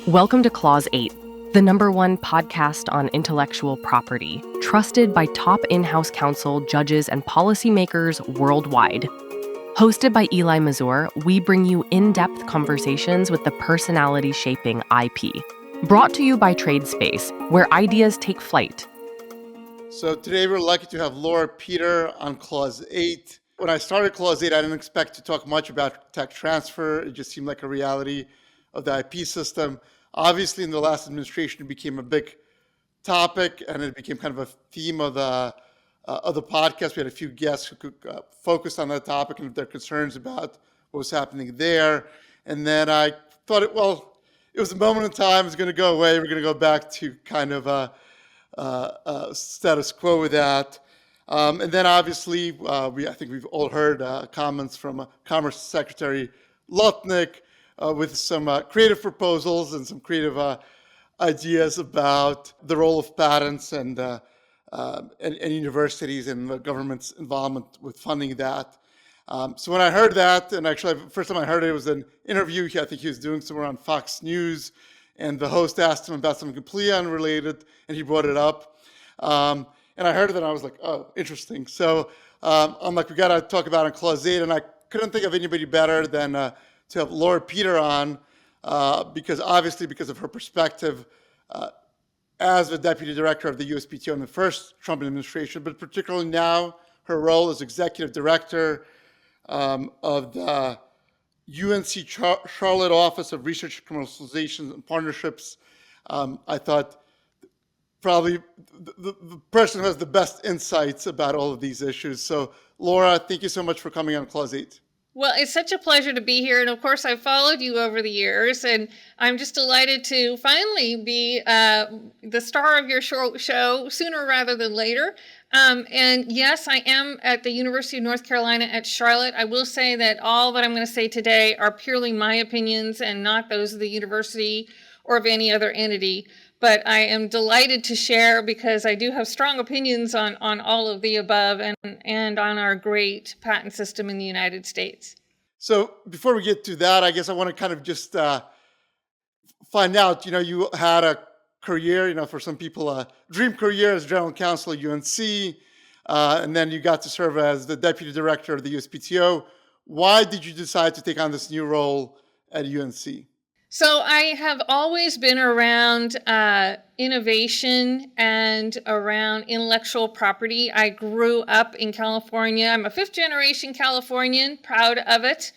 Welcome to Clause 8, the #1 podcast on intellectual property, trusted by top in-house counsel, judges, and policymakers worldwide. Hosted by Eli Mazour, we bring you in-depth conversations with the personality shaping IP. Brought to you by TradeSpace, where ideas take flight. So today we're lucky to have Laura Peter on Clause 8. When I started Clause 8, I didn't expect to talk much about tech transfer. It just seemed like a reality of the IP system. Obviously, in the last administration, it became a big topic, and it became kind of a theme of the podcast. We had a few guests who could focus on that topic and their concerns about what was happening there. And then I thought, it was a moment in time. It's going to go away. We're going to go back to kind of status quo with that. And then obviously, I think we've all heard comments from Commerce Secretary Lutnick with some creative proposals and some creative ideas about the role of patents and universities and the government's involvement with funding that. So when I heard that, and actually the first time I heard it was an interview I think he was doing somewhere on Fox News, and the host asked him about something completely unrelated, and he brought it up. And I heard it, and I was like, oh, interesting. So I'm like, we got to talk about it in Clause 8, and I couldn't think of anybody better than to have Laura Peter on, because of her perspective as the deputy director of the USPTO in the first Trump administration, but particularly now her role as executive director of the UNC Charlotte Office of Research, Commercialization, and Partnerships. I thought probably the person who has the best insights about all of these issues. So, Laura, thank you so much for coming on Clause 8. Well, it's such a pleasure to be here. And of course, I've followed you over the years, and I'm just delighted to finally be the star of your show sooner rather than later. And yes, I am at the University of North Carolina at Charlotte. I will say that all that I'm going to say today are purely my opinions and not those of the university or of any other entity. But I am delighted to share because I do have strong opinions on all of the above and on our great patent system in the United States. So before we get to that, I guess I want to kind of just find out, you had a career, for some people, a dream career as general counsel at UNC, and then you got to serve as the deputy director of the USPTO. Why did you decide to take on this new role at UNC? So I have always been around innovation and around intellectual property. I grew up in California. I'm a fifth-generation Californian, proud of it.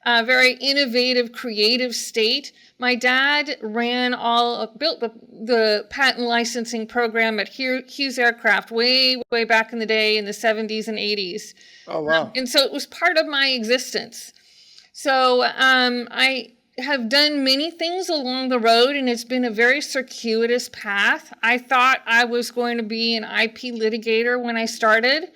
A very innovative, creative state. My dad built the patent licensing program at Hughes Aircraft way back in the day in the 70s and 80s. Oh, wow. And so it was part of my existence. So I have done many things along the road, and it's been a very circuitous path. I thought I was going to be an IP litigator when I started,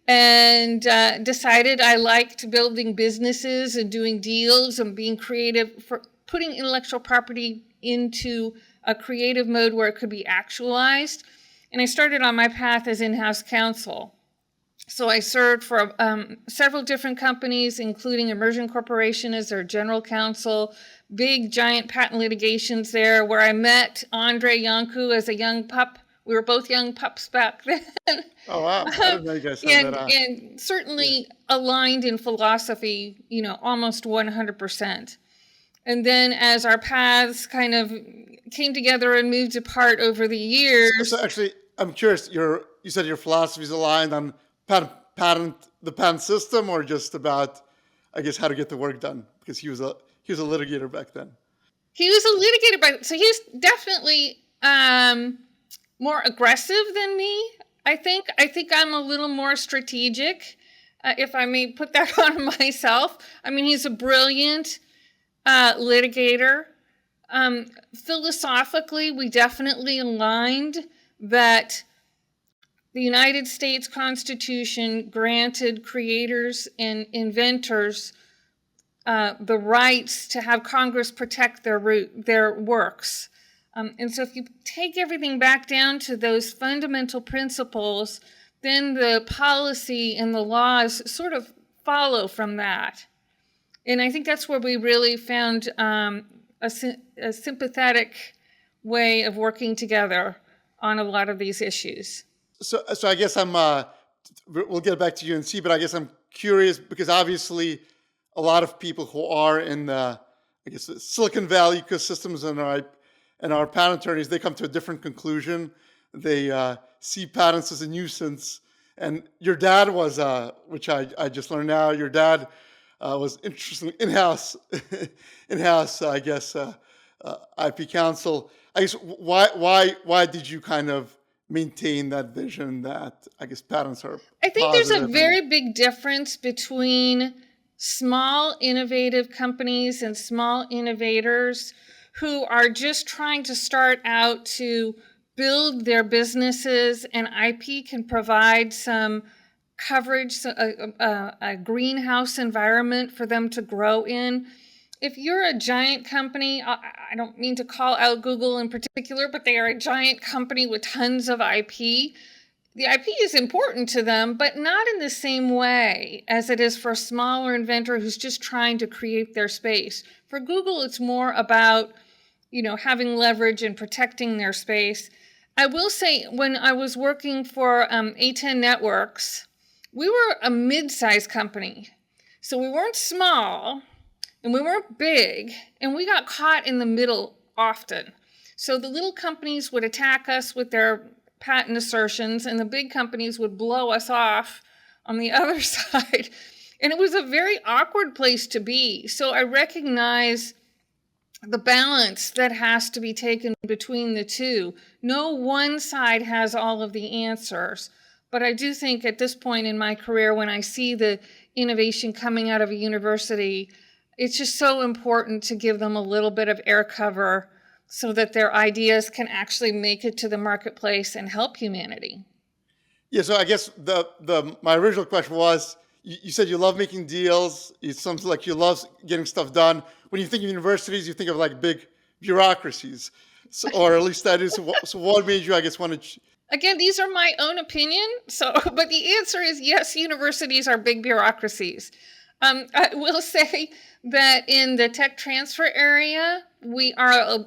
and decided I liked building businesses and doing deals and being creative, for putting intellectual property into a creative mode where it could be actualized. And I started on my path as in-house counsel. So I served for several different companies, including Immersion Corporation as their general counsel, big giant patent litigations there, where I met Andre Yanku as a young pup. We were both young pups back then. Oh, wow. I didn't know you guys had that. And certainly aligned in philosophy, almost 100%. And then as our paths kind of came together and moved apart over the years. So actually, I'm curious, you said your philosophy is aligned on the patent system, or just about, I guess, how to get the work done? Because he was a litigator back then. He was a litigator back then. So he was definitely more aggressive than me, I think. I think I'm a little more strategic, if I may put that on myself. I mean, he's a brilliant litigator. Philosophically, we definitely aligned that the United States Constitution granted creators and inventors the rights to have Congress protect their works. And so if you take everything back down to those fundamental principles, then the policy and the laws sort of follow from that. And I think that's where we really found a sympathetic way of working together on a lot of these issues. So I guess we'll get back to UNC, but I guess I'm curious because obviously a lot of people who are in the, I guess, the Silicon Valley ecosystems and our patent attorneys, they come to a different conclusion. They see patents as a nuisance. And your dad was, which I just learned now, your dad was interesting in-house, I guess, IP counsel. I guess why did you kind of maintain that vision that I guess patents are I think there's a positive very big difference between small innovative companies and small innovators who are just trying to start out to build their businesses, and IP can provide some coverage, a greenhouse environment for them to grow in. If you're a giant company, I don't mean to call out Google in particular, but they are a giant company with tons of IP. The IP is important to them, but not in the same way as it is for a smaller inventor who's just trying to create their space. For Google, it's more about, having leverage and protecting their space. I will say, when I was working for A10 Networks, we were a mid-sized company. So we weren't small and we weren't big, and we got caught in the middle often. So the little companies would attack us with their patent assertions, and the big companies would blow us off on the other side. And it was a very awkward place to be. So I recognize the balance that has to be taken between the two. No one side has all of the answers. But I do think at this point in my career, when I see the innovation coming out of a university, it's just so important to give them a little bit of air cover so that their ideas can actually make it to the marketplace and help humanity. Yeah, so I guess my original question was, you said you love making deals. It sounds like you love getting stuff done. When you think of universities, you think of like big bureaucracies, or at least that is. So what made you, I guess, want to? Again, these are my own opinion. But the answer is yes, universities are big bureaucracies. I will say that in the tech transfer area, we are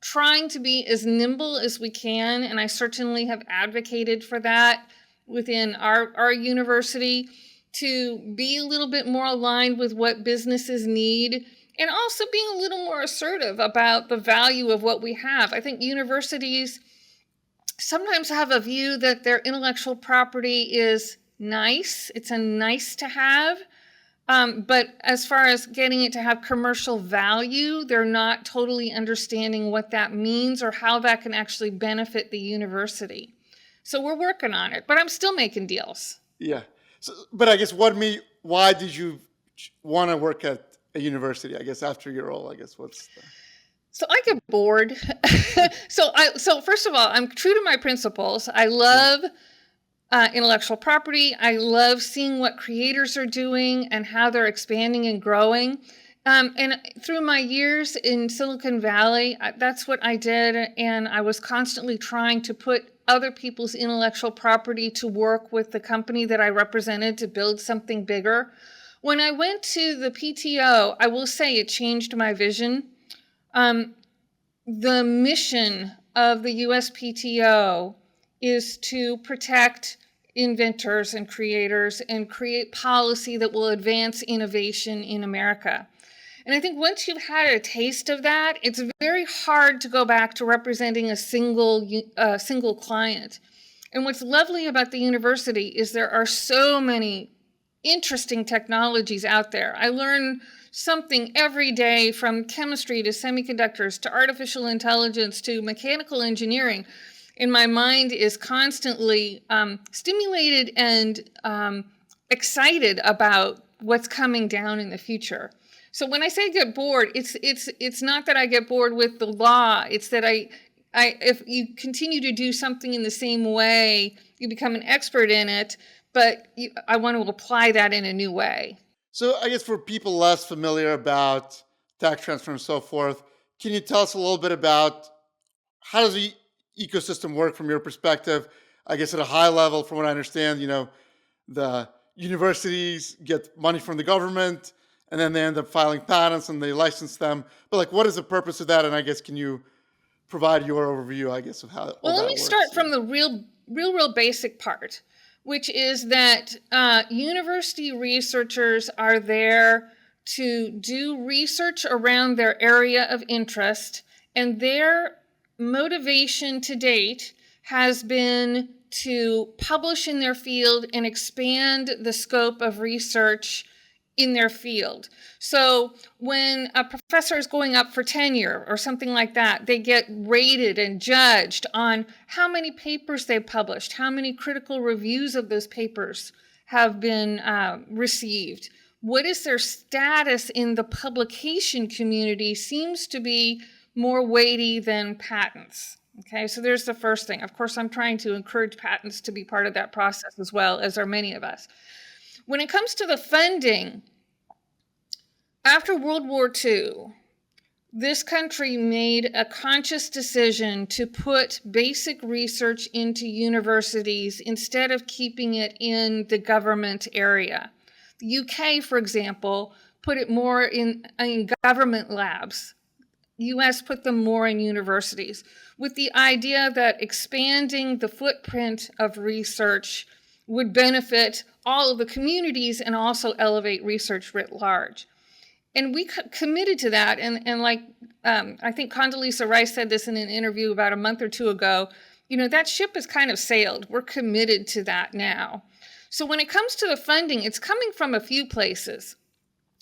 trying to be as nimble as we can, and I certainly have advocated for that within our university, to be a little bit more aligned with what businesses need, and also being a little more assertive about the value of what we have. I think universities sometimes have a view that their intellectual property is nice. It's a nice to have. But as far as getting it to have commercial value, they're not totally understanding what that means or how that can actually benefit the university. So we're working on it, but I'm still making deals. Yeah. So, but I guess why did you want to work at a university? I guess after your role, I guess So I get bored. So first of all, I'm true to my principles. I love intellectual property. I love seeing what creators are doing and how they're expanding and growing. And through my years in Silicon Valley, that's what I did. And I was constantly trying to put other people's intellectual property to work with the company that I represented to build something bigger. When I went to the PTO, I will say it changed my vision. The mission of the USPTO is to protect inventors and creators and create policy that will advance innovation in America. And I think once you've had a taste of that, it's very hard to go back to representing a single client. And what's lovely about the university is there are so many interesting technologies out there. I learn something every day, from chemistry to semiconductors to artificial intelligence to mechanical engineering. And my mind is constantly stimulated and excited about what's coming down in the future. So when I say get bored, it's not that I get bored with the law. It's that if you continue to do something in the same way, you become an expert in it. But I want to apply that in a new way. So I guess for people less familiar about tax transfer and so forth, can you tell us a little bit about how does the ecosystem work from your perspective? I guess at a high level, from what I understand, the universities get money from the government, and then they end up filing patents and they license them. But like, what is the purpose of that? And I guess, can you provide your overview, I guess, of how all Well, that let me works? start from the real basic part, which is that university researchers are there to do research around their area of interest, and their motivation to date has been to publish in their field and expand the scope of research in their field. So when a professor is going up for tenure or something like that, they get rated and judged on how many papers they published, how many critical reviews of those papers have been received. What is their status in the publication community seems to be more weighty than patents. Okay, so there's the first thing. Of course, I'm trying to encourage patents to be part of that process as well, as are many of us. When it comes to the funding, after World War II, this country made a conscious decision to put basic research into universities instead of keeping it in the government area. The UK, for example, put it more in government labs. US put them more in universities, with the idea that expanding the footprint of research would benefit all of the communities and also elevate research writ large. And we committed to that. And like, I think Condoleezza Rice said this in an interview about a month or two ago, that ship has kind of sailed. We're committed to that now. So when it comes to the funding, it's coming from a few places.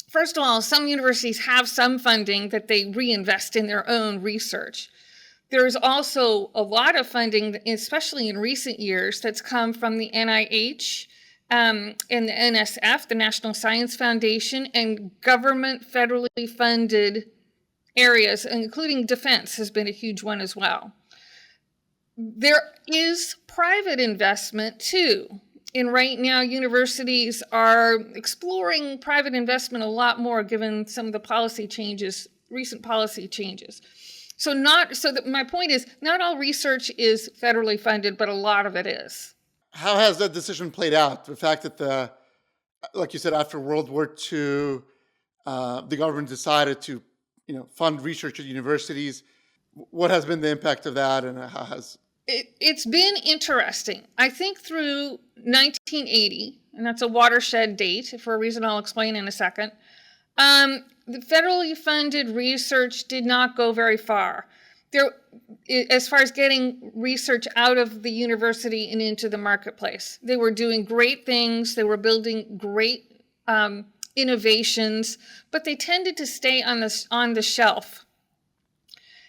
First of all, some universities have some funding that they reinvest in their own research. There is also a lot of funding, especially in recent years, that's come from the NIH and the NSF, the National Science Foundation, and government federally funded areas, including defense has been a huge one as well. There is private investment too. And right now, universities are exploring private investment a lot more, given some of the policy changes, recent policy changes. My point is, not all research is federally funded, but a lot of it is. How has that decision played out? The fact that like you said, after World War II, the government decided to, fund research at universities. What has been the impact of that, and how has it's been interesting. I think through 1980, and that's a watershed date for a reason I'll explain in a second, the federally funded research did not go very far. As far as getting research out of the university and into the marketplace. They were doing great things. They were building great innovations, but they tended to stay on the shelf.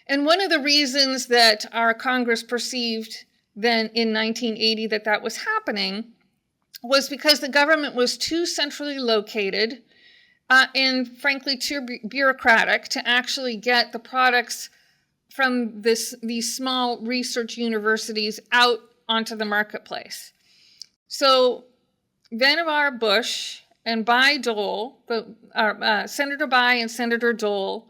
And one of the reasons that our Congress perceived then in 1980 that was happening was because the government was too centrally located and frankly too bureaucratic to actually get the products from these small research universities out onto the marketplace. So Vannevar Bush and Bayh-Dole, Senator Bayh and Senator Dole,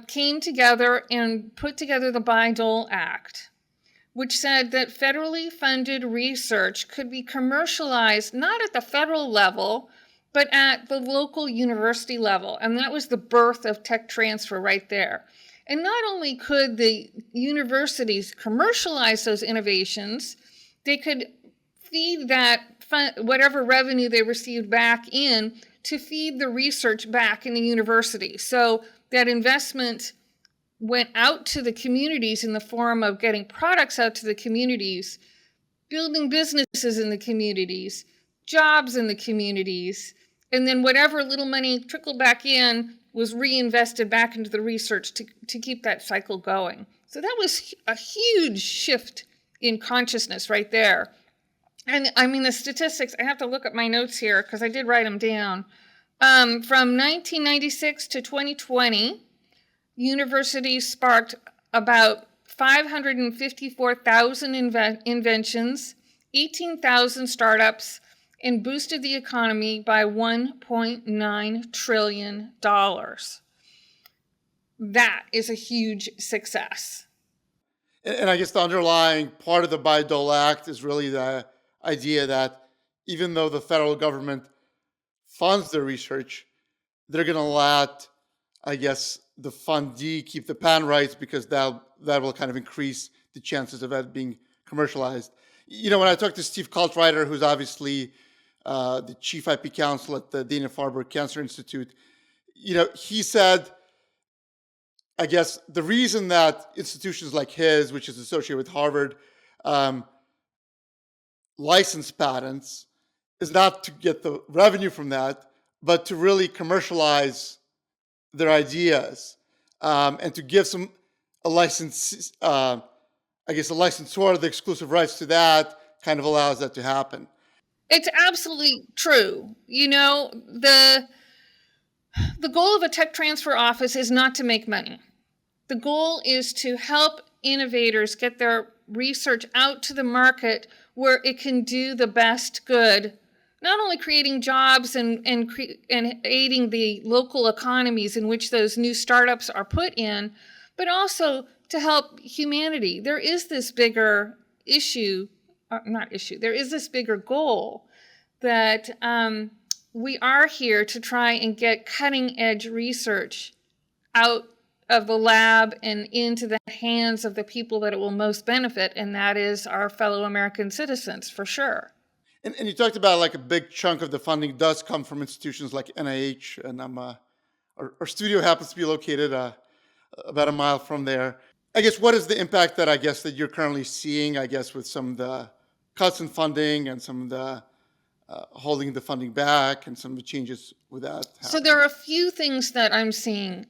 came together and put together the Bayh-Dole Act, which said that federally funded research could be commercialized not at the federal level, but at the local university level. And that was the birth of tech transfer right there. And not only could the universities commercialize those innovations, they could feed that whatever revenue they received back in to feed the research back in the university. So that investment went out to the communities in the form of getting products out to the communities, building businesses in the communities, jobs in the communities, and then whatever little money trickled back in was reinvested back into the research to keep that cycle going. So that was a huge shift in consciousness right there. And I mean, the statistics, I have to look at my notes here because I did write them down. From 1996 to 2020, universities sparked about 554,000 inventions, 18,000 startups, and boosted the economy by $1.9 trillion. That is a huge success. And I guess the underlying part of the Bayh-Dole Act is really the idea that even though the federal government funds the research, they're going to let, I guess, the fundee keep the patent rights because that will kind of increase the chances of that being commercialized. When I talked to Steve Kaltreiter, who's obviously the chief IP counsel at the Dana-Farber Cancer Institute, he said, I guess the reason that institutions like his, which is associated with Harvard, license patents is not to get the revenue from that, but to really commercialize their ideas, and to give a license, I guess a licensor the exclusive rights to that kind of allows that to happen. It's absolutely true. The goal of a tech transfer office is not to make money. The goal is to help innovators get their research out to the market where it can do the best good, not only creating jobs and aiding the local economies in which those new startups are put in, but also to help humanity. There is this bigger there is this bigger goal that we are here to try and get cutting edge research out of the lab and into the hands of the people that it will most benefit, and that is our fellow American citizens, for sure. And you talked about like a big chunk of the funding does come from institutions like NIH, and our studio happens to be located about a mile from there. I guess what is the impact that you're currently seeing, I guess, with some of the cuts in funding and some of the holding the funding back and some of the changes with that happening? So there are a few things that I'm seeing.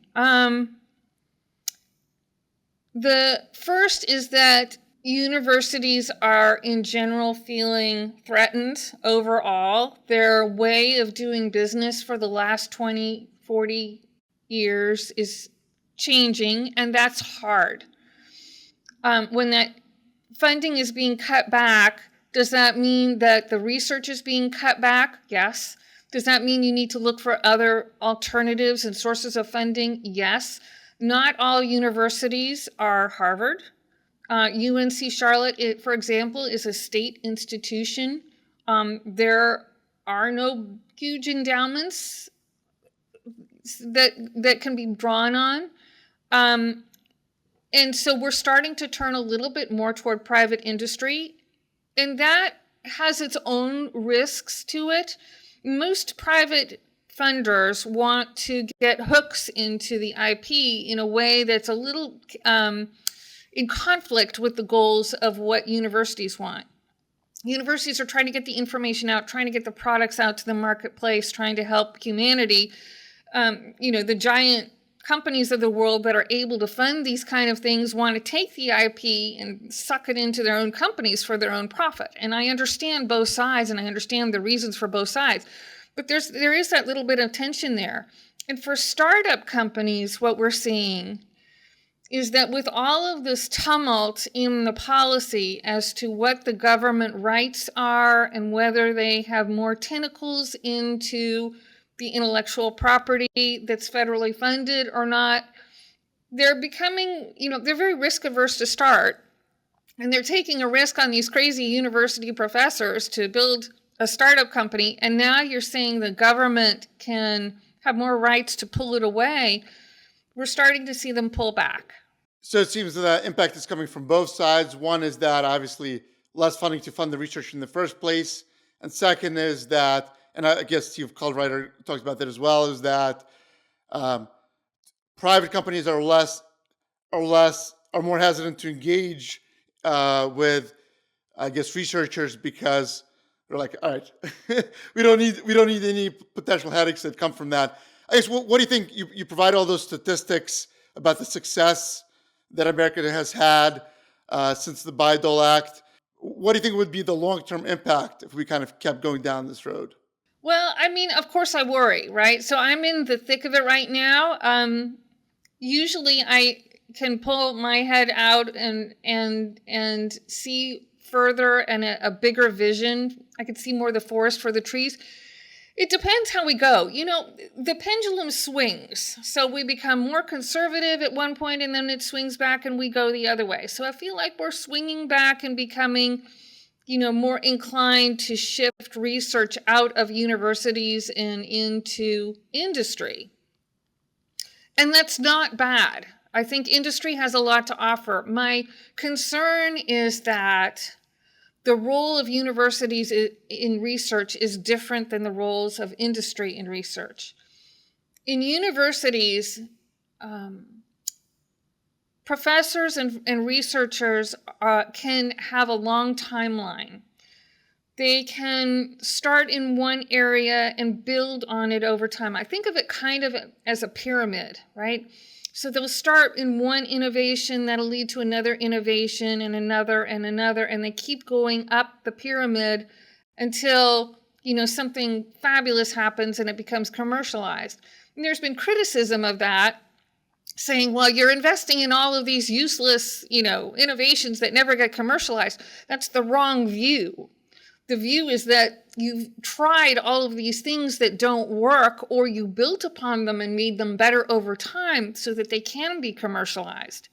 The first is that universities are in general feeling threatened overall. Their way of doing business for the last 20, 40 years is changing, and that's hard. When that funding is being cut back, does that mean that the research is being cut back? Yes. Does that mean you need to look for other alternatives and sources of funding? Yes. Not all universities are Harvard. UNC Charlotte, for example, is a state institution. There are no huge endowments that can be drawn on. And so we're starting to turn a little bit more toward private industry, and that has its own risks to it. Most private funders want to get hooks into the IP in a way that's a little in conflict with the goals of what universities want. Universities are trying to get the information out, trying to get the products out to the marketplace, trying to help humanity. The giant companies of the world that are able to fund these kind of things want to take the IP and suck it into their own companies for their own profit. And I understand both sides, and I understand the reasons for both sides. But there is that little bit of tension there. And for startup companies, what we're seeing is that with all of this tumult in the policy as to what the government rights are and whether they have more tentacles into the intellectual property that's federally funded or not, they're becoming, they're very risk averse to start. And they're taking a risk on these crazy university professors to build a startup company. And now you're saying the government can have more rights to pull it away. We're starting to see them pull back. So it seems that impact is coming from both sides. One is that obviously less funding to fund the research in the first place. And second is that, and I guess Steve Kaltreiter talks about that as well, is that private companies are more hesitant to engage with, I guess, researchers because they're like, all right, we don't need any potential headaches that come from that. I guess what do you think? You provide all those statistics about the success that America has had since the Bayh-Dole Act. What do you think would be the long-term impact if we kind of kept going down this road? Well, I mean, of course I worry, right? So I'm in the thick of it right now. Usually I can pull my head out and see further and a bigger vision. I could see more of the forest for the trees. It depends how we go. The pendulum swings. So we become more conservative at one point and then it swings back and we go the other way. So I feel like we're swinging back and becoming more inclined to shift research out of universities and into industry. And that's not bad. I think industry has a lot to offer. My concern is that the role of universities in research is different than the roles of industry in research. In universities, professors and researchers can have a long timeline. They can start in one area and build on it over time. I think of it kind of as a pyramid, right? So they'll start in one innovation that'll lead to another innovation and another, and they keep going up the pyramid until, something fabulous happens and it becomes commercialized. And there's been criticism of that, saying, well, you're investing in all of these useless, innovations that never get commercialized. That's the wrong view. The view is that you've tried all of these things that don't work, or you built upon them and made them better over time so that they can be commercialized.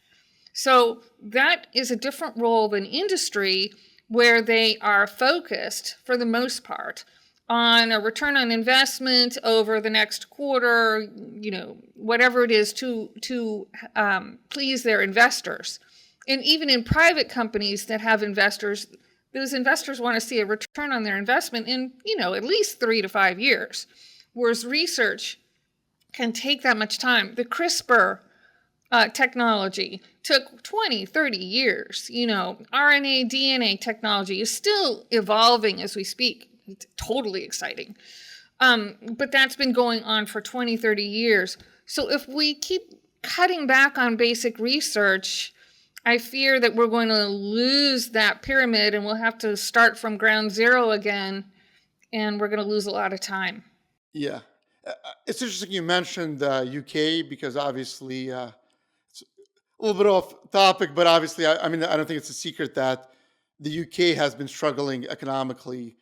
So that is a different role than industry, where they are focused, for the most part, on a return on investment over the next quarter, whatever it is to please their investors. And even in private companies that have investors, those investors want to see a return on their investment in, at least 3 to 5 years. Whereas research can take that much time. The CRISPR technology took 20, 30 years. RNA, DNA technology is still evolving as we speak. It's totally exciting. But that's been going on for 20, 30 years. So if we keep cutting back on basic research, I fear that we're going to lose that pyramid and we'll have to start from ground zero again, and we're going to lose a lot of time. Yeah. It's interesting you mentioned UK, because obviously it's a little bit off topic, but obviously, I don't think it's a secret that the UK has been struggling economically.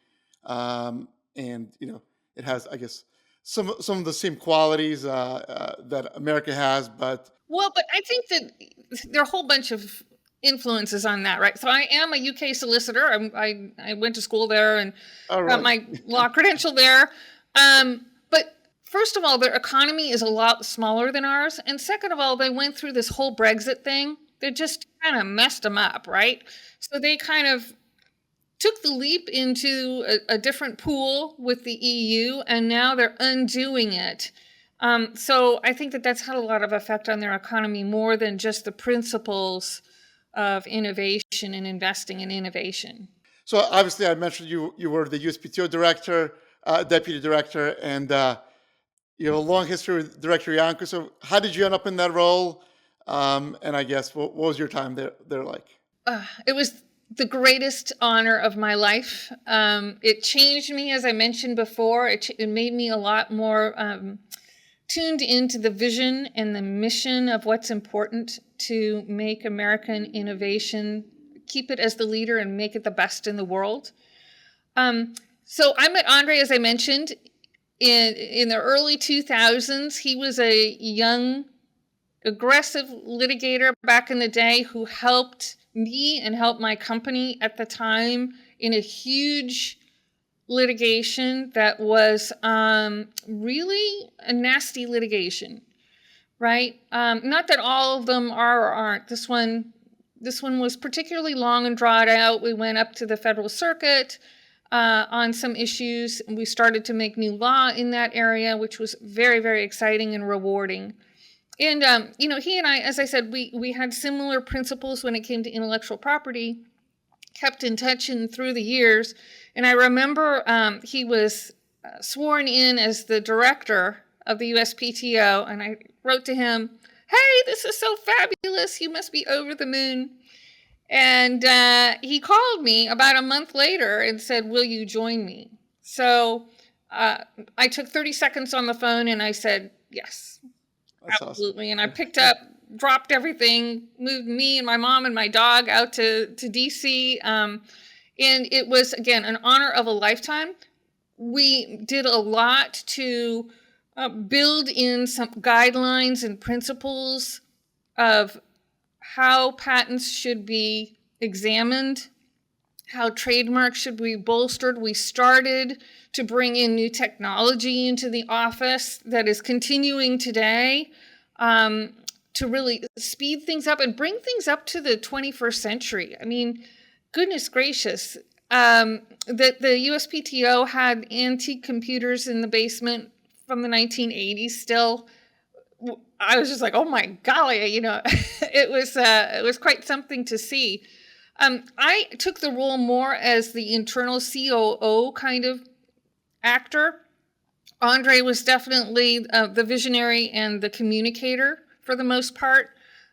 And, it has, I guess, some of the same qualities that America has, but Well, but I think that there are a whole bunch of influences on that, right? So I am a UK solicitor. I went to school there and all got right. my law credential there. But first of all, their economy is a lot smaller than ours. And second of all, they went through this whole Brexit thing. They just kind of messed them up, right? So they kind of took the leap into a different pool with the EU, and now they're undoing it. So I think that that's had a lot of effect on their economy, more than just the principles of innovation and investing in innovation. So obviously, I mentioned you were the USPTO director, deputy director, and you have a long history with Director Yanko. So how did you end up in that role? And I guess what was your time there like? It was the greatest honor of my life. It changed me, as I mentioned before. It made me a lot more tuned into the vision and the mission of what's important to make American innovation, keep it as the leader and make it the best in the world. So I met Andre, as I mentioned, in the early 2000s. He was a young, aggressive litigator back in the day who helped me and helped my company at the time in a huge litigation that was really a nasty litigation, right? Not that all of them are or aren't. This one was particularly long and drawn out. We went up to the federal circuit on some issues, and we started to make new law in that area, which was very, very exciting and rewarding. And, he and I, as I said, we had similar principles when it came to intellectual property, kept in touch through the years. And I remember he was sworn in as the director of the USPTO, and I wrote to him, "Hey, this is so fabulous. You must be over the moon." And he called me about a month later and said, "Will you join me?" So I took 30 seconds on the phone and I said, "Yes, That's absolutely." awesome. And I picked up, dropped everything, moved me and my mom and my dog out to DC. And it was, again, an honor of a lifetime. We did a lot to build in some guidelines and principles of how patents should be examined, how trademarks should be bolstered. We started to bring in new technology into the office that is continuing today, to really speed things up and bring things up to the 21st century. I mean, goodness gracious. The USPTO had antique computers in the basement from the 1980s still. I was just like, oh my golly, it was quite something to see. I took the role more as the internal COO kind of actor. Andre was definitely the visionary and the communicator for the most part.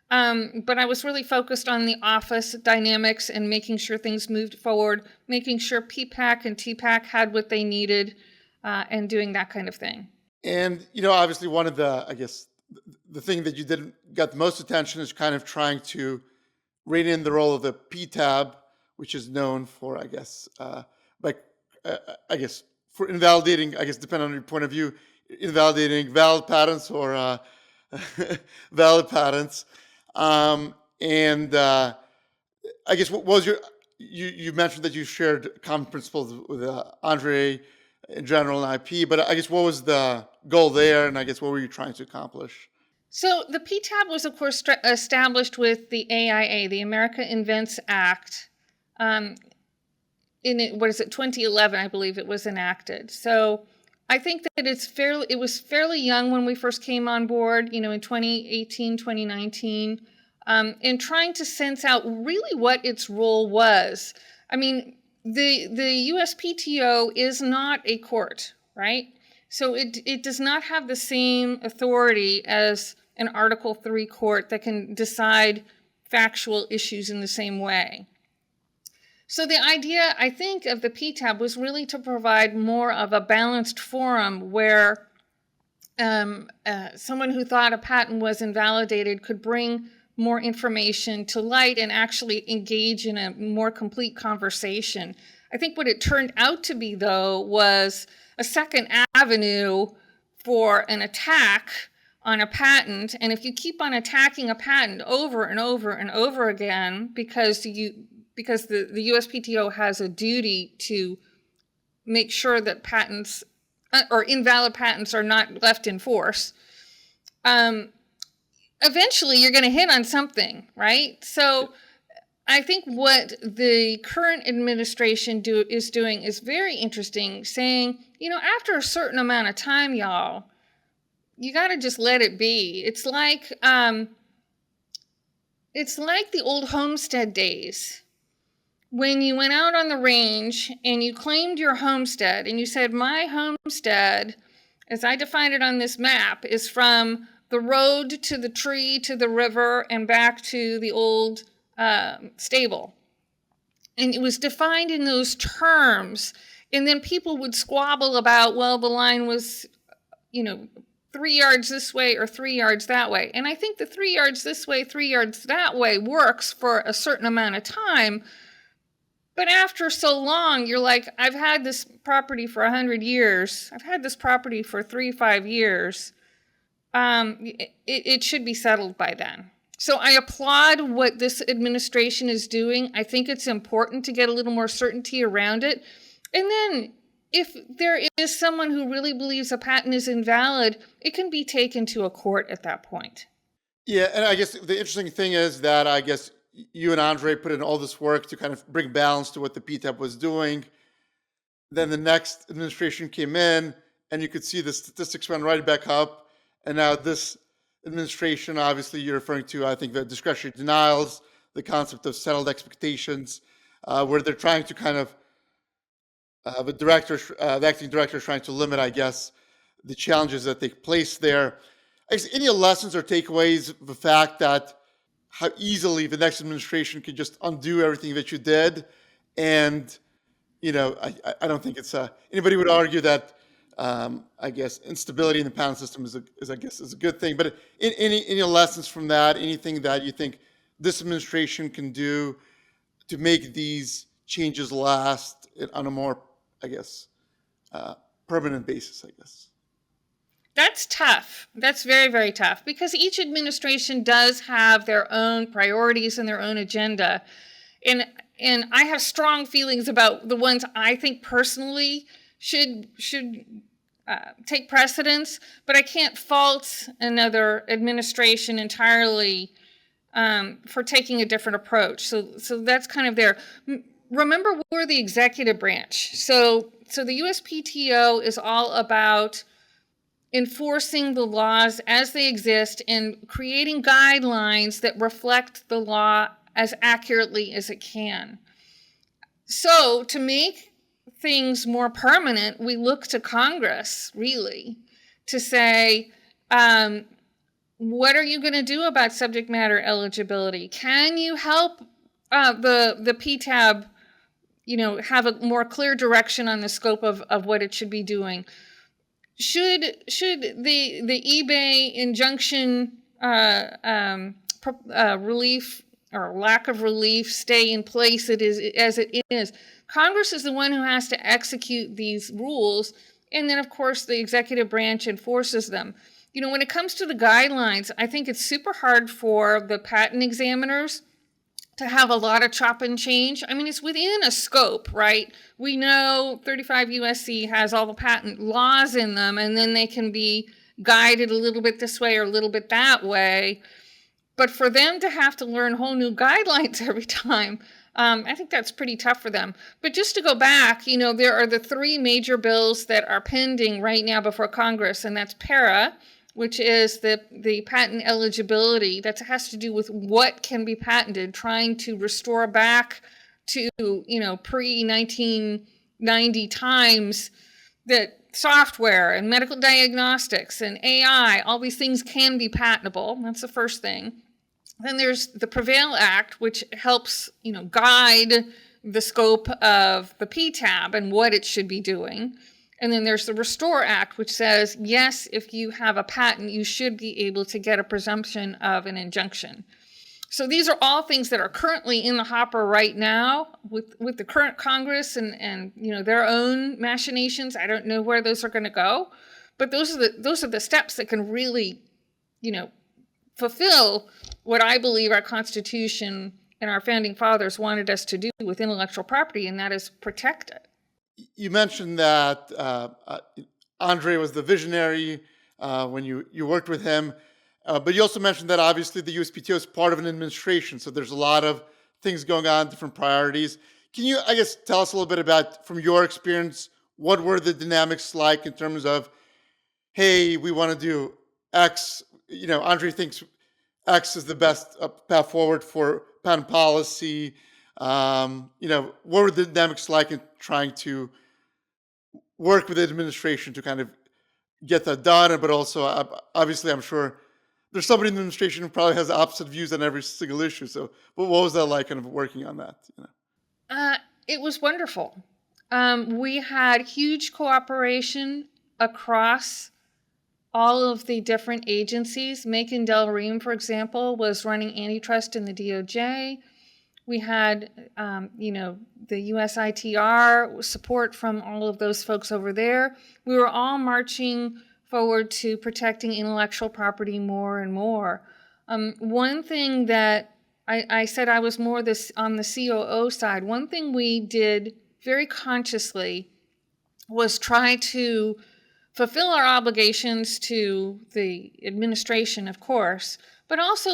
But I was really focused on the office dynamics and making sure things moved forward, making sure PPAC and TPAC had what they needed, and doing that kind of thing. And, obviously one of the thing that you didn't get the most attention is kind of trying to rein in the role of the PTAB, which is known for, for invalidating, depending on your point of view, invalidating valid patents or valid patents. What was you mentioned that you shared common principles with Andre in general and IP, but what was the goal there, and what were you trying to accomplish? So the PTAB was, of course, established with the AIA, the America Invents Act. In 2011, I believe it was enacted. So I think that it was fairly young when we first came on board, in 2018, 2019, in trying to sense out really what its role was. I mean, the USPTO is not a court, right? So it does not have the same authority as an Article 3 court that can decide factual issues in the same way. So the idea, I think, of the PTAB was really to provide more of a balanced forum where someone who thought a patent was invalidated could bring more information to light and actually engage in a more complete conversation. I think what it turned out to be, though, was a second avenue for an attack on a patent. And if you keep on attacking a patent over and over and over again, because the USPTO has a duty to make sure that patents or invalid patents are not left in force, eventually you're going to hit on something, right? So I think what the current administration is doing is very interesting, saying, after a certain amount of time, y'all, you got to just let it be. It's like the old homestead days, when you went out on the range and you claimed your homestead and you said, my homestead, as I defined it on this map, is from the road to the tree to the river and back to the old stable. And it was defined in those terms. And then people would squabble about, well, the line was, 3 yards this way or 3 yards that way. And I think the 3 yards this way, 3 yards that way works for a certain amount of time. But after so long, you're like, I've had this property for 100 years. I've had this property for 5 years. It should be settled by then. So I applaud what this administration is doing. I think it's important to get a little more certainty around it. And then if there is someone who really believes a patent is invalid, it can be taken to a court at that point. Yeah, and the interesting thing is that you and Andre put in all this work to kind of bring balance to what the PTAB was doing. Then the next administration came in, and you could see the statistics went right back up. And now this administration, obviously you're referring to, I think, the discretionary denials, the concept of settled expectations, where they're trying to kind of, the acting director is trying to limit, the challenges that take place there. Any lessons or takeaways of the fact that how easily the next administration could just undo everything that you did? And, I don't think it's, anybody would argue that, instability in the patent system is a good thing. But any lessons from that? Anything that you think this administration can do to make these changes last on a more, permanent basis? That's tough. That's very, very tough, because each administration does have their own priorities and their own agenda. And and I have strong feelings about the ones I think personally should take precedence, but I can't fault another administration entirely for taking a different approach. So that's kind of there. Remember, we're the executive branch. So the USPTO is all about enforcing the laws as they exist and creating guidelines that reflect the law as accurately as it can. So to make things more permanent, we look to Congress, really, to say, what are you going to do about subject matter eligibility? Can you help the PTAB, have a more clear direction on the scope of what it should be doing? Should the eBay injunction relief or lack of relief stay in place as it is? Congress is the one who has to execute these rules, and then, of course, the executive branch enforces them. When it comes to the guidelines, I think it's super hard for the patent examiners to have a lot of chop and change. I mean, it's within a scope, right? We know 35 USC has all the patent laws in them, and then they can be guided a little bit this way or a little bit that way. But for them to have to learn whole new guidelines every time, I think that's pretty tough for them. But just to go back, there are the three major bills that are pending right now before Congress, and that's PARA, which is the patent eligibility. That has to do with what can be patented, trying to restore back to, pre-1990 times that software and medical diagnostics and AI, all these things can be patentable. That's the first thing. Then there's the Prevail Act, which helps, guide the scope of the PTAB and what it should be doing. And then there's the Restore Act, which says, yes, if you have a patent, you should be able to get a presumption of an injunction. So these are all things that are currently in the hopper right now with the current Congress and their own machinations. I don't know where those are going to go, but those are the steps that can really, fulfill what I believe our Constitution and our founding fathers wanted us to do with intellectual property, and that is protect it. You mentioned that Andre was the visionary when you worked with him, but you also mentioned that obviously the USPTO is part of an administration, so there's a lot of things going on, different priorities. Can you, tell us a little bit about, from your experience, what were the dynamics like in terms of, hey, we want to do X, Andre thinks X is the best path forward for patent policy. What were the dynamics like in trying to work with the administration to kind of get that done? But also, obviously, I'm sure there's somebody in the administration who probably has opposite views on every single issue. So, but what was that like, kind of working on that? It was wonderful. We had huge cooperation across all of the different agencies. Macon Del Ream, for example, was running antitrust in the DOJ. We had, the USITR support from all of those folks over there. We were all marching forward to protecting intellectual property more and more. One thing that I said I was more on the COO side. One thing we did very consciously was try to fulfill our obligations to the administration, of course, but also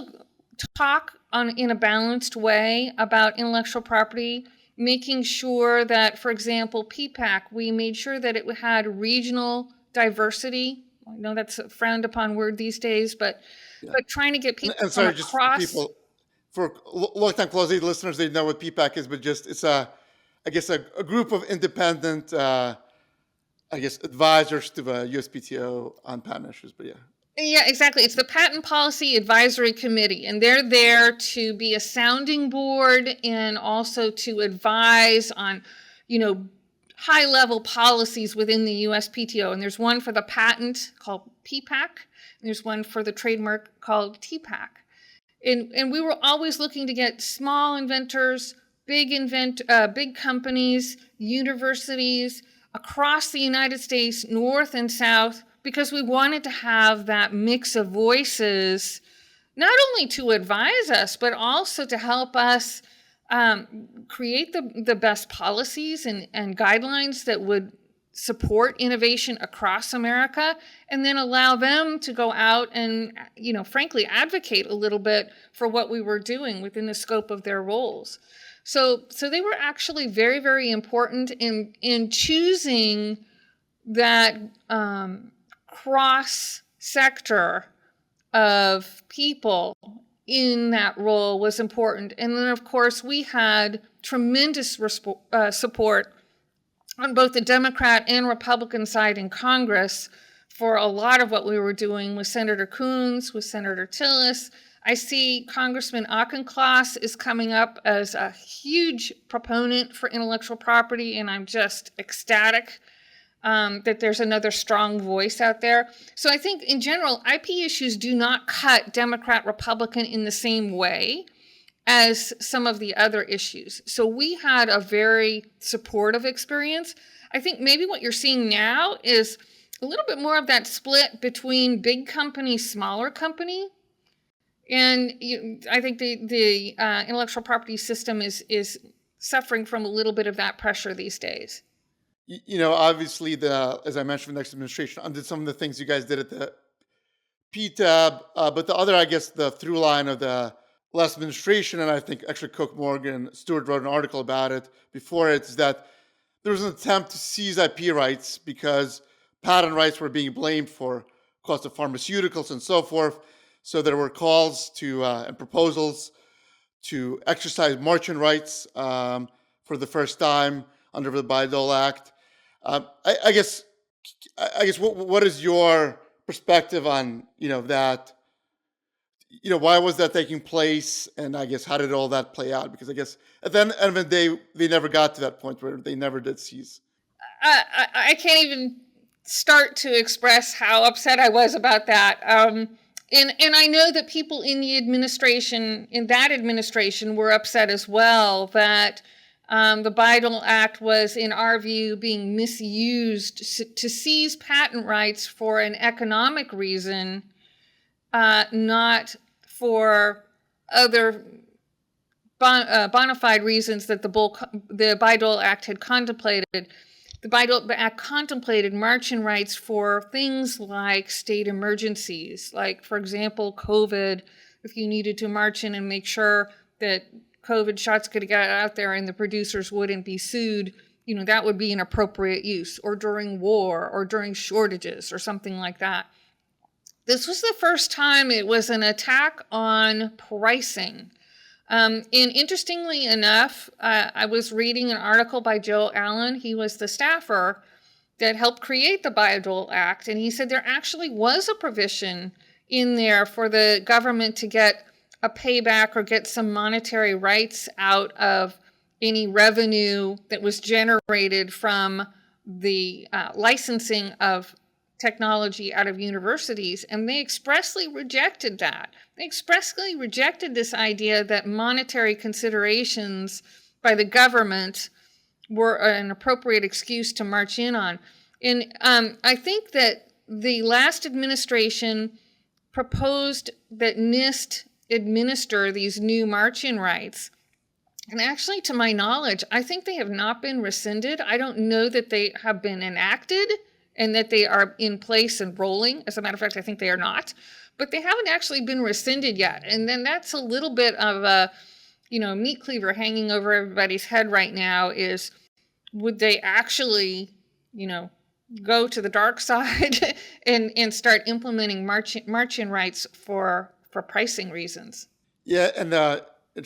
talk in a balanced way about intellectual property, making sure that, for example, PPAC, we made sure that it had regional diversity. I know that's a frowned upon word these days, but trying to get people and sorry, from across. Just for long-time closing listeners, they know what PPAC is, but just it's a group of independent advisors to the USPTO on patent issues, but yeah. Yeah, exactly. It's the Patent Policy Advisory Committee, and they're there to be a sounding board and also to advise on, high-level policies within the USPTO. And there's one for the patent called PPAC, and there's one for the trademark called TPAC. And we were always looking to get small inventors, big companies, universities across the United States, North and South, because we wanted to have that mix of voices, not only to advise us, but also to help us create the best policies and guidelines that would support innovation across America, and then allow them to go out and, frankly, advocate a little bit for what we were doing within the scope of their roles. So they were actually very, very important in choosing that cross sector of people in that role was important. And then, of course, we had tremendous support on both the Democrat and Republican side in Congress for a lot of what we were doing with Senator Coons, with Senator Tillis. I see Congressman Auchincloss is coming up as a huge proponent for intellectual property, and I'm just ecstatic that there's another strong voice out there. So I think in general, IP issues do not cut Democrat, Republican in the same way as some of the other issues. So we had a very supportive experience. I think maybe what you're seeing now is a little bit more of that split between big company, smaller company. And I think the intellectual property system is suffering from a little bit of that pressure these days. Obviously, as I mentioned, the next administration undid some of the things you guys did at the PTAB, but the other, I guess, the through line of the last administration, and I think actually Cook Morgan Stewart wrote an article about it before it, is that there was an attempt to seize IP rights because patent rights were being blamed for cost of pharmaceuticals and so forth. So there were calls to and proposals to exercise marching rights for the first time under the Bayh-Dole Act. I guess what is your perspective on that? Why was that taking place, and I guess how did all that play out? Because I guess at the end of the day, they never got to that point where they never did seize. I can't even start to express how upset I was about that. And I know that people in that administration, were upset as well that the Bayh-Dole Act was, in our view, being misused to seize patent rights for an economic reason, not for other bona fide reasons that the Bayh-Dole Act had contemplated. The Bayh-Dole Act contemplated marching rights for things like state emergencies, like, for example, COVID. If you needed to march in and make sure that COVID shots could get out there and the producers wouldn't be sued, that would be an appropriate use, or during war, or during shortages, or something like that. This was the first time it was an attack on pricing. And interestingly enough, I was reading an article by Joe Allen. He was the staffer that helped create the Bayh-Dole Act. And he said there actually was a provision in there for the government to get a payback or get some monetary rights out of any revenue that was generated from the licensing of technology out of universities, and they expressly rejected that. They expressly rejected this idea that monetary considerations by the government were an appropriate excuse to march in on. And I think that the last administration proposed that NIST administer these new march-in rights. And actually, to my knowledge, I think they have not been rescinded. I don't know that they have been enacted and that they are in place and rolling. As a matter of fact, I think they are not. But they haven't actually been rescinded yet. And then that's a little bit of a, meat cleaver hanging over everybody's head right now is, would they actually, go to the dark side and start implementing march-in rights for pricing reasons? Yeah, and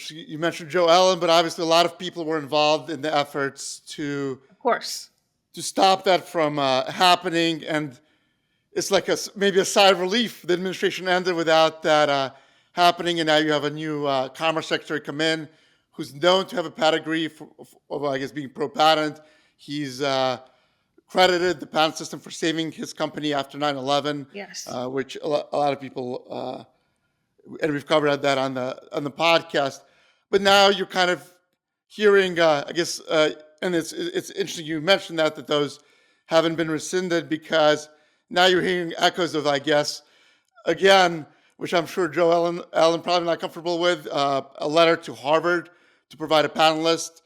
you mentioned Joe Allen, but obviously a lot of people were involved in the efforts to, of course, to stop that from happening. And it's like maybe a sigh of relief. The administration ended without that happening, and now you have a new Commerce Secretary come in who's known to have a pedigree of, I guess, being pro-patent. He's credited the patent system for saving his company after 9/11, yes, which a lot of people, and we've covered that on the podcast. But now you're kind of hearing, I guess, and it's interesting you mentioned that those haven't been rescinded, because now you're hearing echoes of, I guess, again, which I'm sure Joe Allen probably not comfortable with, a letter to Harvard to provide a patent list,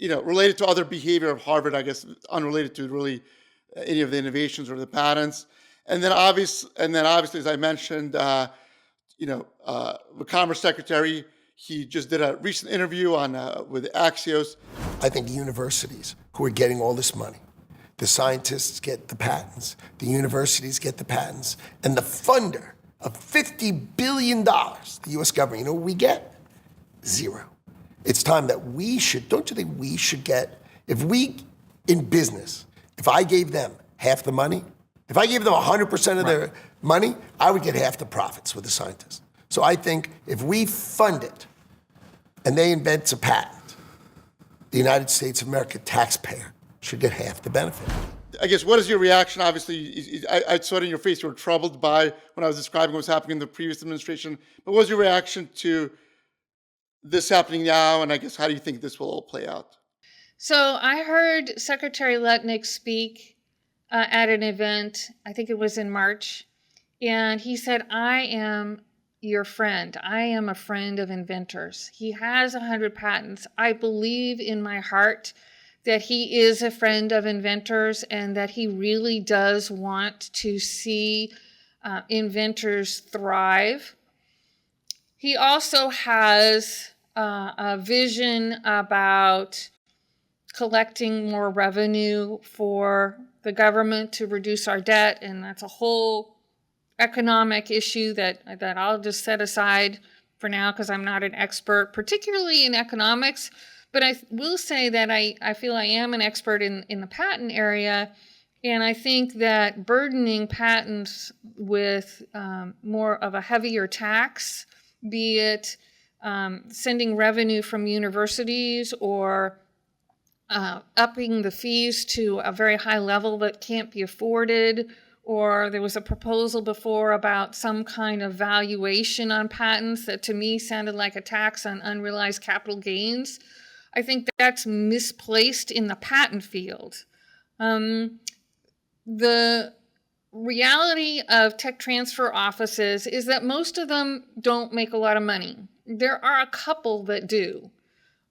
related to other behavior of Harvard, I guess, unrelated to really any of the innovations or the patents. And then obviously, as I mentioned, the Commerce Secretary, he just did a recent interview with Axios. I think universities who are getting all this money, the scientists get the patents, the universities get the patents, and the funder of $50 billion, the US government, you know what we get? Zero. It's time that don't you think we should get, if I gave them half the money, if I gave them 100% of their money, I would get half the profits with the scientists. So I think if we fund it and they invent a patent, the United States of America taxpayer should get half the benefit. I guess, what is your reaction? Obviously, I saw it in your face. You were troubled by when I was describing what was happening in the previous administration. But what was your reaction to this happening now? And I guess, how do you think this will all play out? So I heard Secretary Lutnick speak at an event, I think it was in March, and he said, I am your friend. I am a friend of inventors. He has 100 patents. I believe in my heart that he is a friend of inventors and that he really does want to see inventors thrive. He also has a vision about collecting more revenue for the government to reduce our debt, and that's a whole economic issue that I'll just set aside for now because I'm not an expert, particularly in economics. But I will say that I feel I am an expert in the patent area, and I think that burdening patents with more of a heavier tax, be it sending revenue from universities or upping the fees to a very high level that can't be afforded, or there was a proposal before about some kind of valuation on patents that to me sounded like a tax on unrealized capital gains. I think that's misplaced in the patent field. The reality of tech transfer offices is that most of them don't make a lot of money. There are a couple that do,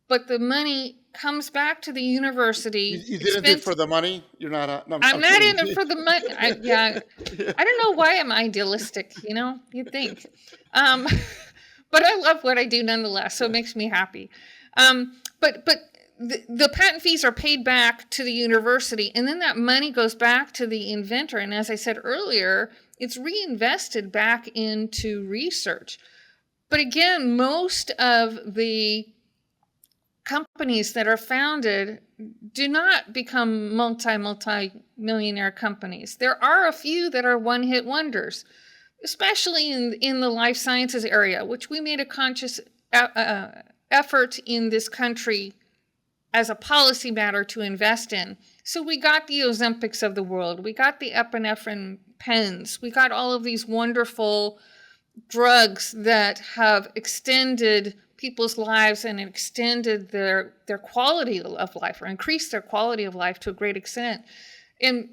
but the money comes back to the university. You didn't do it for the money? You're not? No, I'm not kidding. in it for the money. I don't know why I'm idealistic, you'd think. But I love what I do nonetheless, so it makes me happy. But the patent fees are paid back to the university, and then that money goes back to the inventor. And as I said earlier, it's reinvested back into research. But again, most of the companies that are founded do not become multi-millionaire companies. There are a few that are one-hit wonders, especially in the life sciences area, which we made a conscious effort in this country as a policy matter to invest in. So we got the Ozempics of the world. We got the epinephrine pens. We got all of these wonderful drugs that have extended people's lives and extended their quality of life, or increased their quality of life to a great extent. And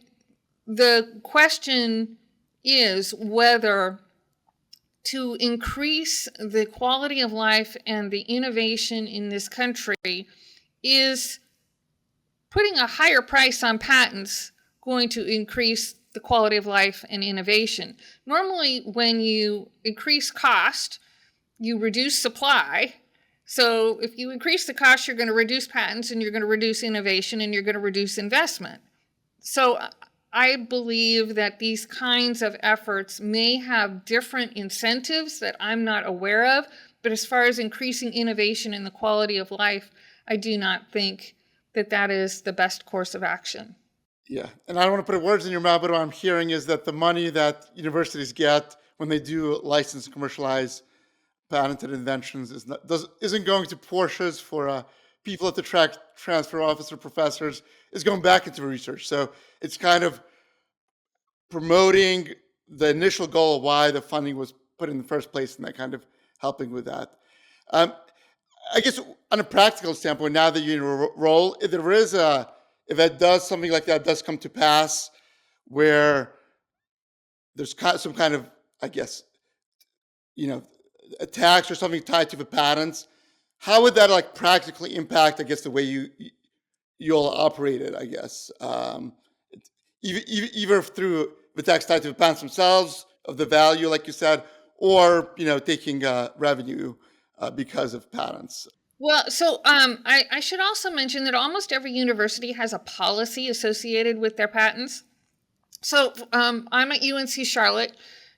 the question is whether to increase the quality of life and the innovation in this country is putting a higher price on patents going to increase the quality of life and innovation. Normally, when you increase cost, you reduce supply. So if you increase the cost, you're going to reduce patents, and you're going to reduce innovation, and you're going to reduce investment. So I believe that these kinds of efforts may have different incentives that I'm not aware of, but as far as increasing innovation and the quality of life, I do not think that is the best course of action. Yeah, and I don't want to put words in your mouth, but what I'm hearing is that the money that universities get when they do license commercialize patented inventions isn't going to Porsches for people at the transfer office or professors. It's going back into research. So it's kind of promoting the initial goal of why the funding was put in the first place, and that kind of helping with that. I guess on a practical standpoint, now that you're in a role, if something like that does come to pass, where there's some kind of, I guess, a tax or something tied to the patents, how would that like practically impact, I guess, the way you all operate it, I guess, either through the tax tied to the patents themselves of the value, like you said, or taking revenue because of patents. Well, so I should also mention that almost every university has a policy associated with their patents. So I'm at UNC Charlotte.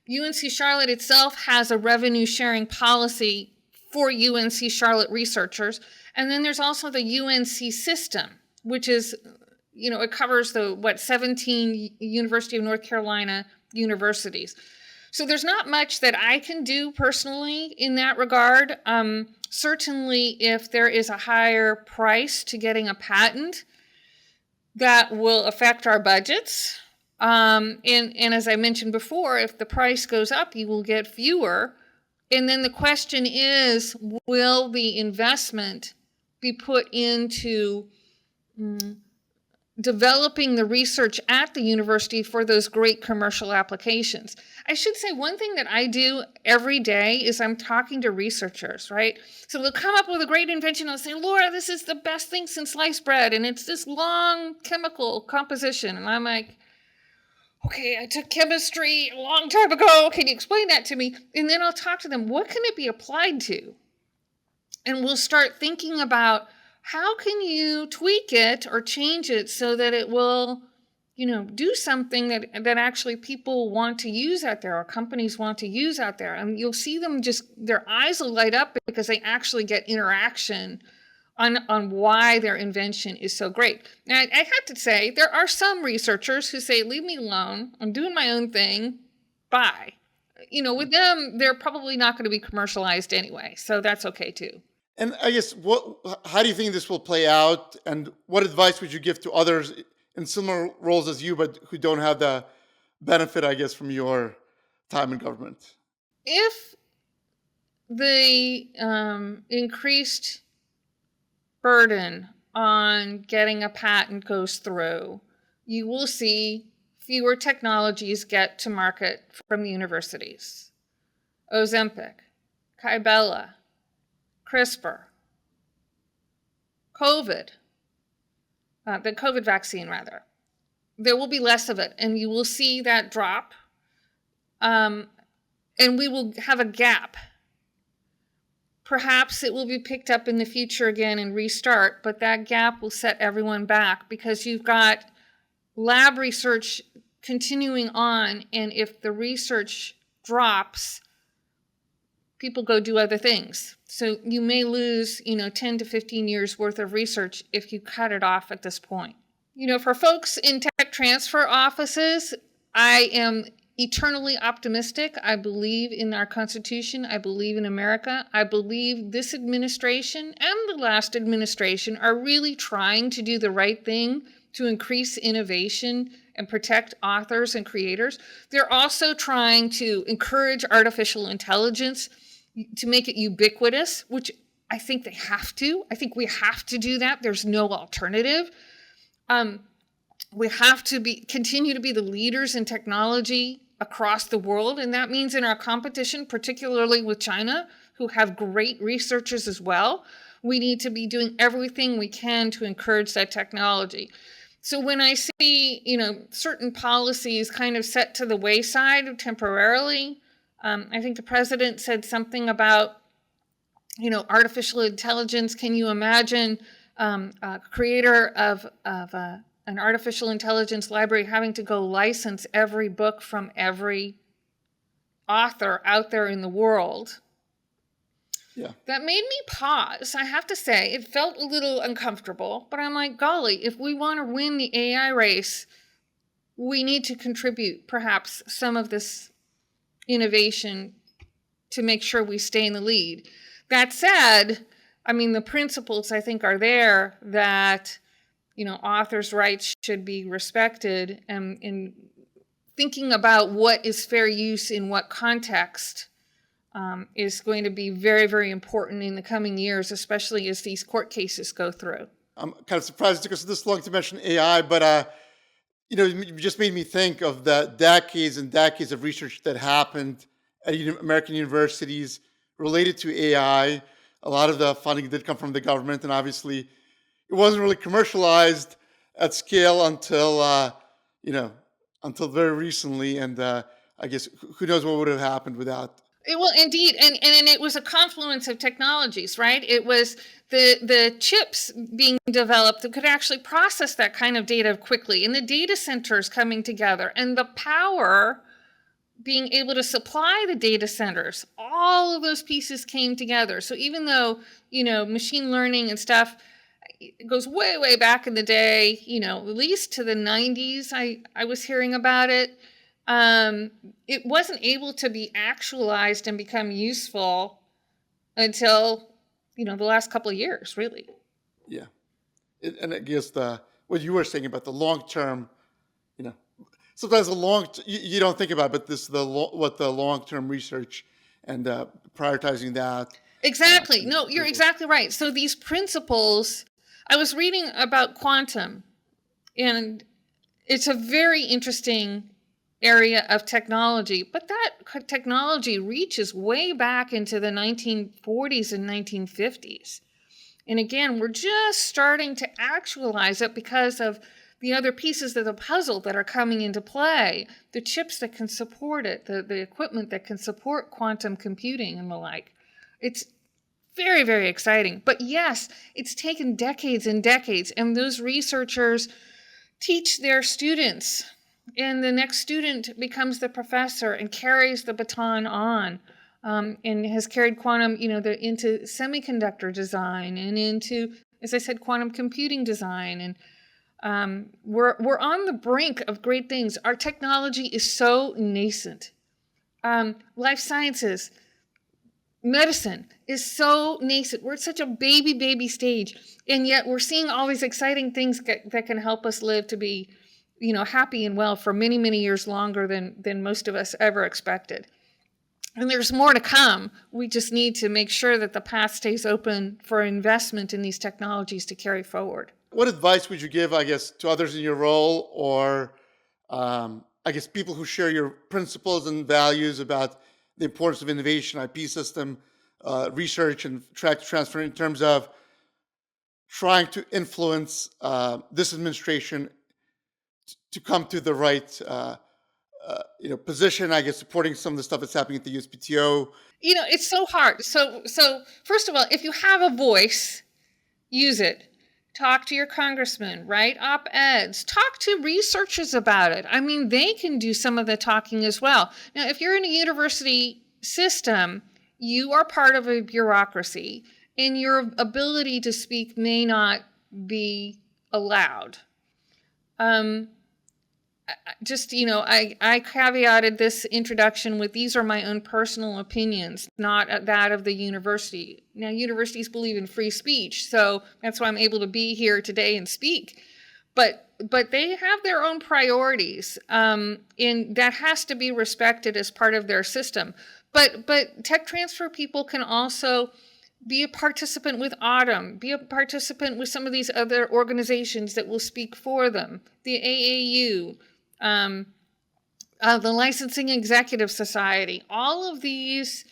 UNC Charlotte itself has a revenue sharing policy for UNC Charlotte researchers. And then there's also the UNC system, which is, it covers the 17 University of North Carolina universities. So there's not much that I can do personally in that regard. Certainly, if there is a higher price to getting a patent, that will affect our budgets. And as I mentioned before, if the price goes up, you will get fewer. And then the question is, will the investment be put into developing the research at the university for those great commercial applications? I should say one thing that I do every day is I'm talking to researchers, right? So they'll come up with a great invention. I'll say, Laura, this is the best thing since sliced bread. And it's this long chemical composition. And I'm like, okay, I took chemistry a long time ago. Can you explain that to me? And then I'll talk to them. What can it be applied to? And we'll start thinking about how can you tweak it or change it so that it will, do something that actually people want to use out there or companies want to use out there. And you'll see them their eyes will light up because they actually get interaction on why their invention is so great. Now, I have to say, there are some researchers who say, leave me alone. I'm doing my own thing. Bye. With them, they're probably not going to be commercialized anyway. So that's okay too. And I guess, how do you think this will play out? And what advice would you give to others in similar roles as you, but who don't have the benefit, I guess, from your time in government? If the increased burden on getting a patent goes through, you will see fewer technologies get to market from the universities. Ozempic, Kybella, CRISPR, COVID, the COVID vaccine, rather. There will be less of it, and you will see that drop, and we will have a gap. Perhaps it will be picked up in the future again and restart, but that gap will set everyone back because you've got lab research continuing on, and if the research drops, people go do other things. So you may lose, 10 to 15 years worth of research if you cut it off at this point. For folks in tech transfer offices, I am eternally optimistic. I believe in our Constitution. I believe in America. I believe this administration and the last administration are really trying to do the right thing to increase innovation and protect authors and creators. They're also trying to encourage artificial intelligence to make it ubiquitous, which I think they have to. I think we have to do that. There's no alternative. We have to continue to be the leaders in technology across the world, and that means in our competition, particularly with China, who have great researchers as well, we need to be doing everything we can to encourage that technology. So when I see, certain policies kind of set to the wayside temporarily, I think the president said something about, artificial intelligence. Can you imagine a creator of an artificial intelligence library having to go license every book from every author out there in the world? Yeah. That made me pause. I have to say, it felt a little uncomfortable, but I'm like, golly, if we want to win the AI race, we need to contribute perhaps some of this innovation to make sure we stay in the lead. That said, the principles I think are there that, authors' rights should be respected, and in thinking about what is fair use in what context is going to be very, very important in the coming years, especially as these court cases go through. I'm kind of surprised it took us this long to mention AI, but you just made me think of the decades and decades of research that happened at American universities related to AI. a lot of the funding did come from the government, and obviously it wasn't really commercialized at scale until, until very recently. And I guess who knows what would have happened without. Well, indeed, and it was a confluence of technologies, right? It was the chips being developed that could actually process that kind of data quickly, and the data centers coming together, and the power being able to supply the data centers. All of those pieces came together. So even though, machine learning and stuff, it goes way, way back in the day, at least to the 90s, I was hearing about it. It wasn't able to be actualized and become useful until, the last couple of years, really. Yeah. And I guess what you were saying about the long term, sometimes you don't think about it, but what the long term research and prioritizing that. Exactly. No, you're exactly right. So these principles, I was reading about quantum, and it's a very interesting area of technology, but that technology reaches way back into the 1940s and 1950s. And again, we're just starting to actualize it because of the other pieces of the puzzle that are coming into play, the chips that can support it, the equipment that can support quantum computing and the like. It's very, very exciting. But yes, it's taken decades and decades, and those researchers teach their students, and the next student becomes the professor and carries the baton on, and has carried quantum, into semiconductor design and into, as I said, quantum computing design. And we're on the brink of great things. Our technology is so nascent. Life sciences, medicine is so nascent. We're at such a baby stage, and yet we're seeing all these exciting things that can help us live to be, happy and well for many, many years longer than most of us ever expected. And there's more to come. We just need to make sure that the path stays open for investment in these technologies to carry forward. What advice would you give, I guess, to others in your role, or I guess people who share your principles and values about the importance of innovation, IP system, research, and track transfer in terms of trying to influence this administration to come to the right position, I guess, supporting some of the stuff that's happening at the USPTO? It's so hard. So first of all, if you have a voice, use it. Talk to your congressman, write op-eds, talk to researchers about it. I mean, they can do some of the talking as well. Now, if you're in a university system, you are part of a bureaucracy, and your ability to speak may not be allowed. I caveated this introduction with, these are my own personal opinions, not that of the university. Now, universities believe in free speech, so that's why I'm able to be here today and speak. But they have their own priorities, and that has to be respected as part of their system. But tech transfer people can also be a participant with Autumn, be a participant with some of these other organizations that will speak for them, the AAU, the Licensing Executive Society. All of these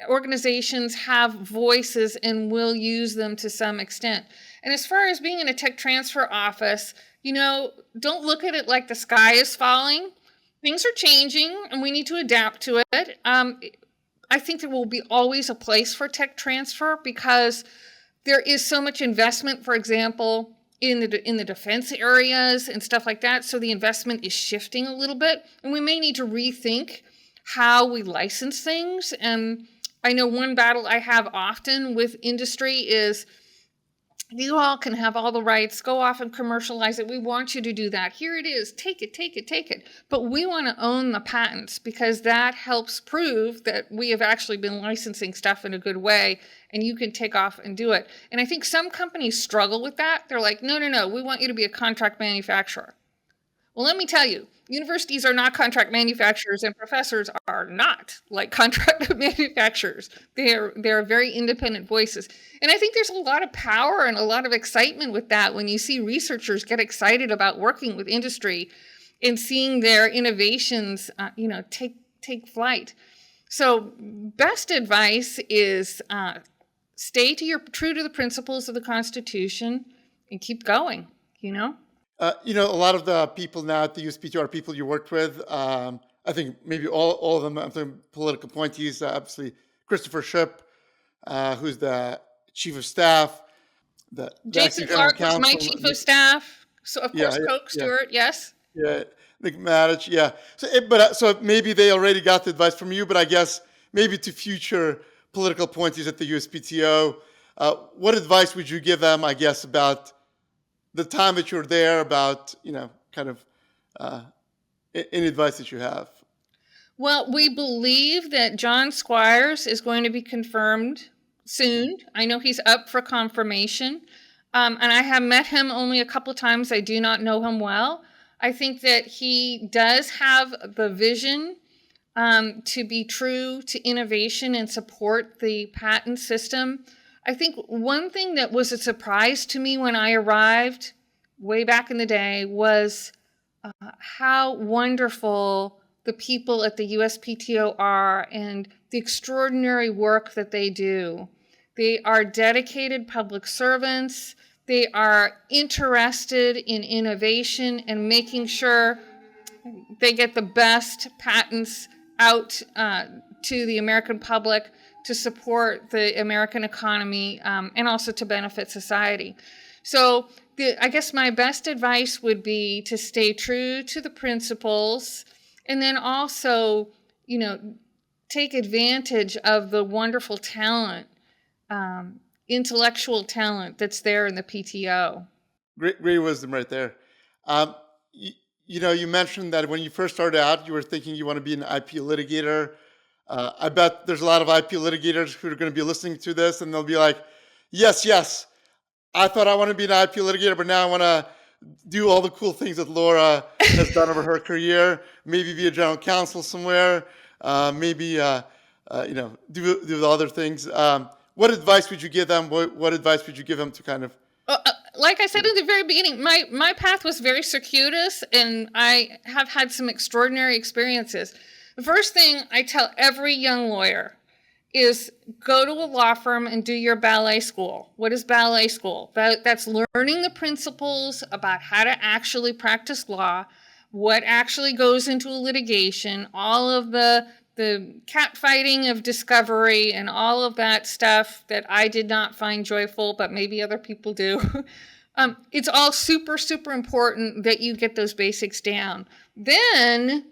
organizations have voices and will use them to some extent. And as far as being in a tech transfer office, don't look at it like the sky is falling. Things are changing, and we need to adapt to it. I think there will be always a place for tech transfer because there is so much investment, for example, in the defense areas and stuff like that. So the investment is shifting a little bit, and we may need to rethink how we license things. And I know one battle I have often with industry is, you all can have all the rights, go off and commercialize it. We want you to do that. Here it is. Take it. But we want to own the patents because that helps prove that we have actually been licensing stuff in a good way, and you can take off and do it. And I think some companies struggle with that. They're like, no, we want you to be a contract manufacturer. Well, let me tell you, universities are not contract manufacturers, and professors are not like contract manufacturers. They are very independent voices. And I think there's a lot of power and a lot of excitement with that when you see researchers get excited about working with industry and seeing their innovations, take flight. So best advice is stay true to the principles of the Constitution and keep going, A lot of the people now at the USPTO are people you worked with. I think maybe all of them, I'm thinking political appointees, obviously Christopher Shipp, who's the chief of staff, the Jason acting general Clark was my counsel. chief of staff. So, of Yeah, course, yeah, Coke yeah, Stewart, yes. yeah. Nick Madich, yeah. So maybe they already got the advice from you, but I guess maybe to future political appointees at the USPTO, what advice would you give them, I guess, about the time that you're there, about, kind of any advice that you have? Well, we believe that John Squires is going to be confirmed soon. I know he's up for confirmation. And I have met him only a couple of times. I do not know him well. I think that he does have the vision to be true to innovation and support the patent system. I think one thing that was a surprise to me when I arrived way back in the day was how wonderful the people at the USPTO are and the extraordinary work that they do. They are dedicated public servants. They are interested in innovation and making sure they get the best patents out to the American public to support the American economy and also to benefit society. So I guess my best advice would be to stay true to the principles and then also, take advantage of the wonderful talent, intellectual talent that's there in the PTO. Great wisdom right there. You mentioned that when you first started out, you were thinking you want to be an IP litigator. I bet there's a lot of IP litigators who are going to be listening to this, and they'll be like, yes, I thought I want to be an IP litigator, but now I want to do all the cool things that Laura has done over her career. Maybe be a general counsel somewhere. Maybe do the other things. What advice would you give them? What advice would you give them to kind of? Like I said in the very beginning, my path was very circuitous, and I have had some extraordinary experiences. The first thing I tell every young lawyer is go to a law firm and do your ballet school. What is ballet school? That's learning the principles about how to actually practice law, what actually goes into a litigation, all of the catfighting of discovery and all of that stuff that I did not find joyful, but maybe other people do. It's all super, super important that you get those basics down. Then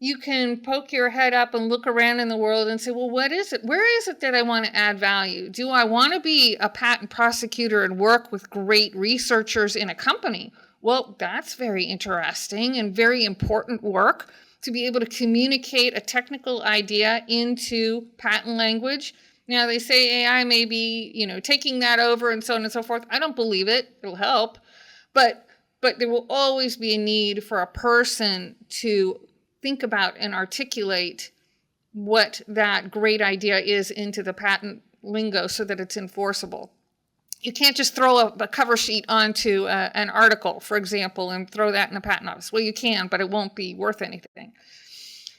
you can poke your head up and look around in the world and say, well, what is it? Where is it that I want to add value? Do I want to be a patent prosecutor and work with great researchers in a company? Well, that's very interesting and very important work to be able to communicate a technical idea into patent language. Now, they say AI may be, taking that over and so on and so forth. I don't believe it. It'll help. But there will always be a need for a person to think about and articulate what that great idea is into the patent lingo so that it's enforceable. You can't just throw a cover sheet onto an article, for example, and throw that in the patent office. Well, you can, but it won't be worth anything.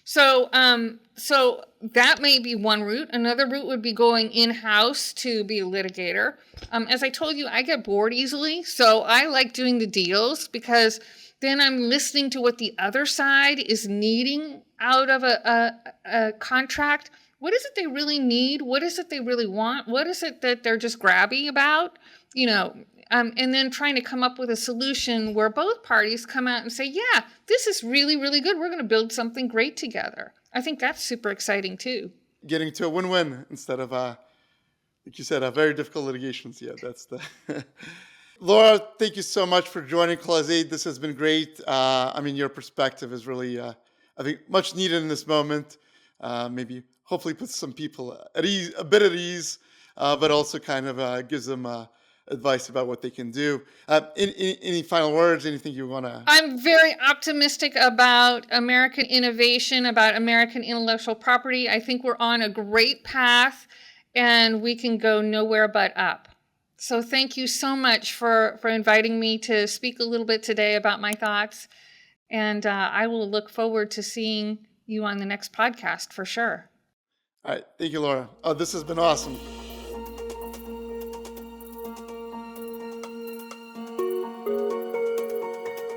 So that may be one route. Another route would be going in-house to be a litigator. As I told you, I get bored easily, so I like doing the deals because then I'm listening to what the other side is needing out of a contract. What is it they really need? What is it they really want? What is it that they're just grabby about? And then trying to come up with a solution where both parties come out and say, yeah, this is really, really good. We're going to build something great together. I think that's super exciting too. Getting to a win-win instead of, like you said, very difficult litigations. Yeah, that's the... Laura, thank you so much for joining Clause 8. This has been great. Your perspective is really, I think, much needed in this moment. Maybe hopefully puts some people at ease, a bit at ease, but also kind of gives them advice about what they can do. Any final words, anything you want to... I'm very optimistic about American innovation, about American intellectual property. I think we're on a great path and we can go nowhere but up. So thank you so much for inviting me to speak a little bit today about my thoughts. And I will look forward to seeing you on the next podcast for sure. All right. Thank you, Laura. Oh, this has been awesome.